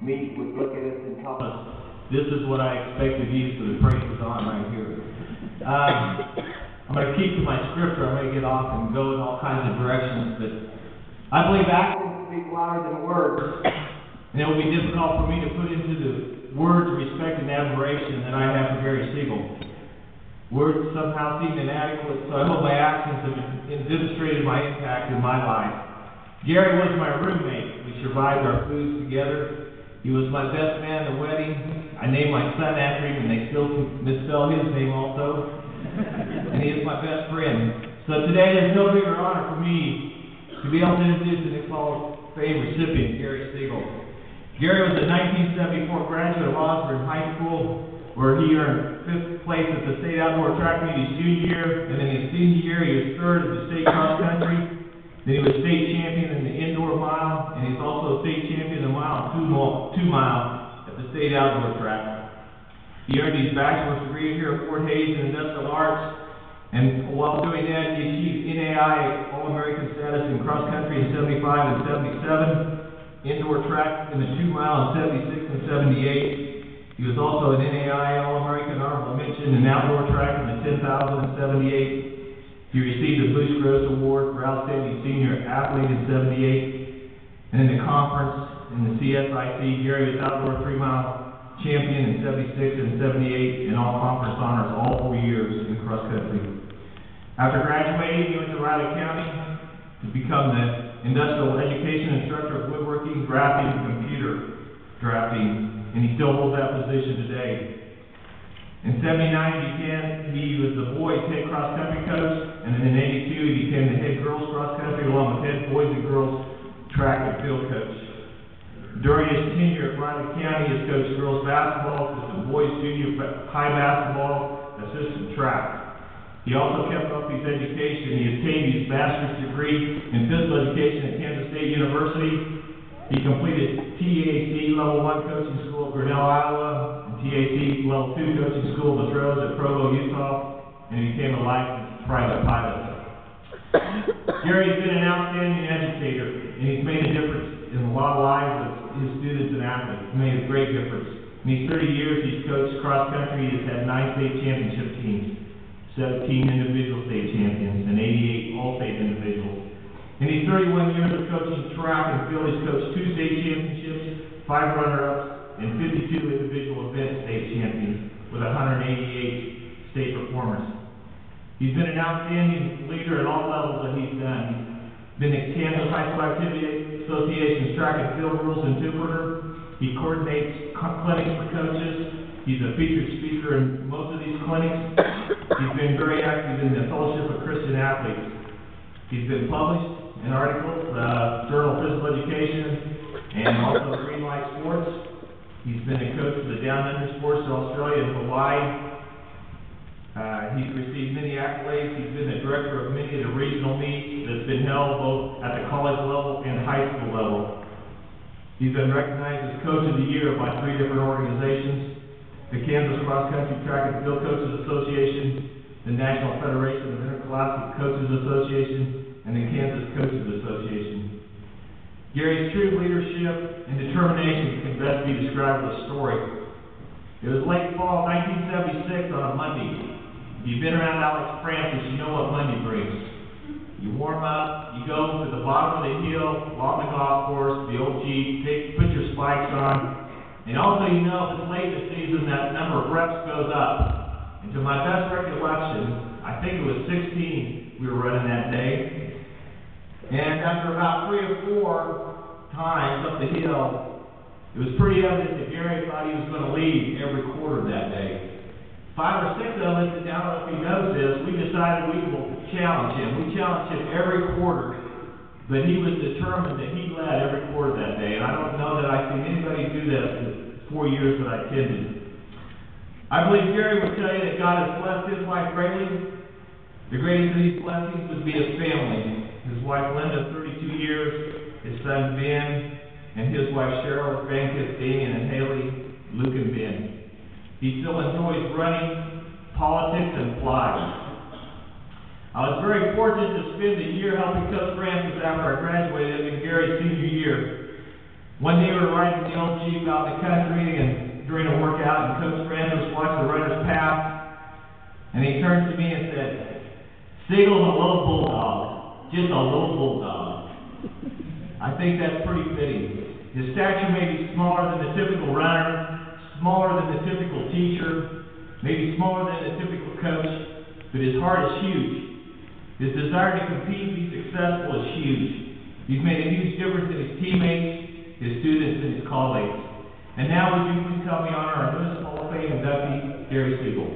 meet would look at us and tell us, this is what I expect of you, so the praise is on right here. I'm going to keep to my script, or I may get off and go in all kinds of directions, but I believe actions speak louder than words, and it will be difficult for me to put into the words respect and admiration that I have for Garry Sigle. Words somehow seem inadequate, so I hope my actions have demonstrated my impact in my life. Garry was my roommate. We survived our foods together. He was my best man at the wedding. I named my son after him, and they still misspell his name also. And he is my best friend. So today there's no bigger honor for me to be able to introduce the Nick Hall of Fame recipient, Garry Sigle. Garry was a 1974 graduate of Osborne High School, where he earned 5th place at the state outdoor track meet his junior year, and in his senior year he was 3rd at the state cross country. Then he was state champion in the indoor mile, and he's also state champion in the mile, 2 mile at the state outdoor track. He earned his bachelor's degree here at Fort Hays in industrial arts, and while doing that, he achieved NAI All-American status in cross country in 75 and 77, indoor track in the 2 mile in 76 and 78. He was also an NAI All-American Honorable Mention in outdoor track in the 10,000 and 78. He received the Boost Gross Award for Outstanding Senior Athlete in 78. And in the conference, in the CSIC, Garry was outdoor 3 mile champion in 76 and 78, and all conference honors all 4 years in cross country. After graduating, he went to Riley County to become the Industrial Education Instructor of Woodworking, Drafting, and Computer Drafting. And he still holds that position today. In 79, he was the boys head cross country coach, and then in 82 he became the head girls cross country along with head boys and girls track and field coach. During his tenure at Riley County, he has coached girls basketball, assistant boys junior high basketball, assistant track. He also kept up his education. He obtained his master's degree in physical education at Kansas State University. He completed TAC Level 1 Coaching School at Grinnell, Iowa, and TAC Level 2 Coaching School at Latrobe at Provo, Utah, and he became a licensed private pilot. Garry's been an outstanding educator, and he's made a difference in a lot of lives of his students and athletes. He's made a great difference. In these 30 years, he's coached cross country. He's had 9 state championship teams, 17 individual state champions, and 88 all-state individuals. In these 31 years of coaching track and field, he's coached 2 state championships, 5 runner-ups, and 52 individual event state champions with 188 state performers. He's been an outstanding leader at all levels that he's done. He's been the Kansas High School Activity Association's track and field rules interpreter. He coordinates clinics for coaches. He's a featured speaker in most of these clinics. He's been very active in the Fellowship of Christian Athletes. He's been published in articles, Journal of Physical Education, and also Green Light Sports. He's been a coach for the Down Under Sports in Australia and Hawaii. He's received many accolades. He's been the director of many of the regional meets that's been held both at the college level and high school level. He's been recognized as Coach of the Year by 3 different organizations: the Kansas Cross Country Track and Field Coaches Association, the National Federation of Interscholastic Coaches Association, and the Kansas Coaches Association. Garry's true leadership and determination can best be described with a story. It was late fall 1976 on a Monday. If you've been around Alex Francis, you know what Monday brings. You warm up, you go to the bottom of the hill, along the golf course, the old Jeep, put your spikes on, and also you know if it's late in the season, that number of reps goes up. And to my best recollection, I think it was 16 we were running that day. And after about 3 or 4 times up the hill, it was pretty evident that Garry thought he was going to lead every quarter that day. 5 or 6 of us, and now if he knows this, we decided we will challenge him. We challenged him every quarter, but he was determined that he led every quarter that day. And I don't know that I've seen anybody do that in the 4 years that I attended. I believe Garry would tell you that God has blessed his life greatly. The greatest of these blessings would be his family. His wife Linda, 32 years, his son Ben, and his wife Cheryl, his grandkids Damien and Haley, Luke and Ben. He still enjoys running, politics, and flying. I was very fortunate to spend a year helping Coach Francis after I graduated in Garry's senior year. One day we were riding the old Jeep out in the country and during a workout, and Coach Randall watched the runners pass, and he turned to me and said, "Sigle's a little bulldog, just a little bulldog." I think that's pretty fitting. His stature may be smaller than the typical runner, smaller than the typical teacher, maybe smaller than the typical coach, but his heart is huge. His desire to compete and be successful is huge. He's made a huge difference in his teammates, his students, and his colleagues. And now would you please help me honor our newest Hall of Fame inductee, Garry Sigle.